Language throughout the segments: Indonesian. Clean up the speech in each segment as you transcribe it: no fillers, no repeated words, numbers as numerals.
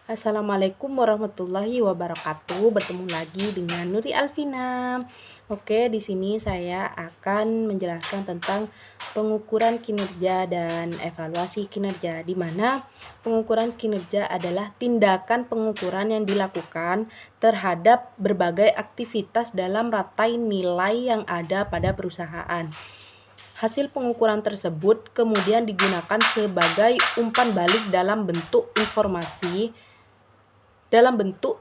Assalamualaikum warahmatullahi wabarakatuh. Bertemu lagi dengan Nuri Alvina. Oke, di sini saya akan menjelaskan tentang pengukuran kinerja dan evaluasi kinerja, di mana pengukuran kinerja adalah tindakan pengukuran yang dilakukan terhadap berbagai aktivitas dalam rantai nilai yang ada pada perusahaan. Hasil pengukuran tersebut kemudian digunakan sebagai umpan balik dalam bentuk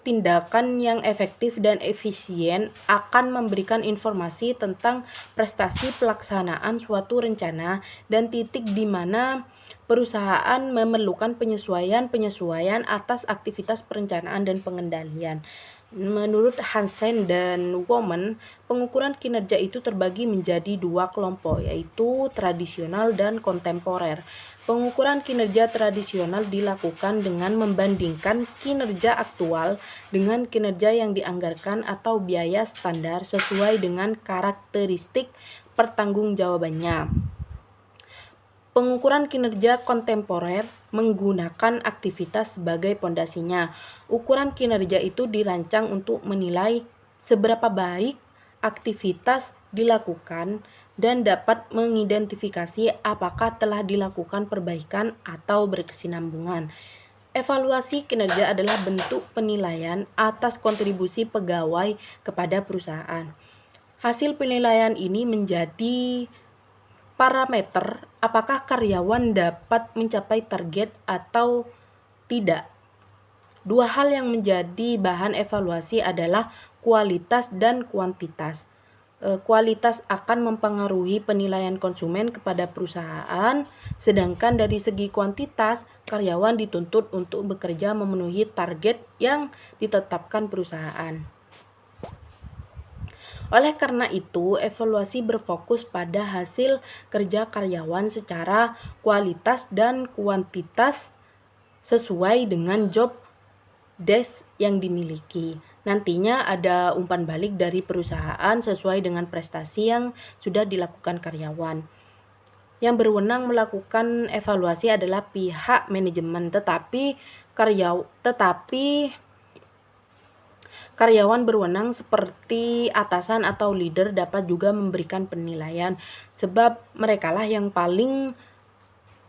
tindakan yang efektif dan efisien akan memberikan informasi tentang prestasi pelaksanaan suatu rencana dan titik di mana perusahaan memerlukan penyesuaian atas aktivitas perencanaan dan pengendalian. Menurut Hansen dan Woman, pengukuran kinerja itu terbagi menjadi dua kelompok, yaitu tradisional dan kontemporer. Pengukuran kinerja tradisional dilakukan dengan membandingkan kinerja aktual dengan kinerja yang dianggarkan atau biaya standar sesuai dengan karakteristik pertanggungjawabannya. Pengukuran kinerja kontemporer menggunakan aktivitas sebagai pondasinya. Ukuran kinerja itu dirancang untuk menilai seberapa baik aktivitas dilakukan dan dapat mengidentifikasi apakah telah dilakukan perbaikan atau berkesinambungan. Evaluasi kinerja adalah bentuk penilaian atas kontribusi pegawai kepada perusahaan. Hasil penilaian ini menjadi parameter apakah karyawan dapat mencapai target atau tidak. Dua hal yang menjadi bahan evaluasi adalah kualitas dan kuantitas. Kualitas akan mempengaruhi penilaian konsumen kepada perusahaan, sedangkan dari segi kuantitas, karyawan dituntut untuk bekerja memenuhi target yang ditetapkan perusahaan. Oleh karena itu, evaluasi berfokus pada hasil kerja karyawan secara kualitas dan kuantitas sesuai dengan job desk yang dimiliki. Nantinya ada umpan balik dari perusahaan sesuai dengan prestasi yang sudah dilakukan karyawan. Yang berwenang melakukan evaluasi adalah pihak manajemen, tetapi karyawan berwenang seperti atasan atau leader dapat juga memberikan penilaian, sebab merekalah yang paling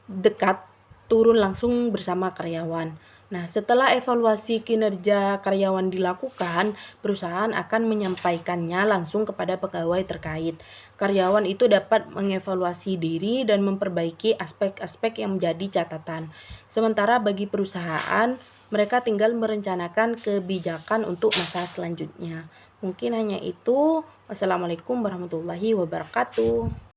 dekat turun langsung bersama karyawan. Nah, setelah evaluasi kinerja karyawan dilakukan, perusahaan akan menyampaikannya langsung kepada pegawai terkait. Karyawan itu dapat mengevaluasi diri dan memperbaiki aspek-aspek yang menjadi catatan. Sementara bagi perusahaan, mereka tinggal merencanakan kebijakan untuk masa selanjutnya. Mungkin hanya itu. Wassalamualaikum warahmatullahi wabarakatuh.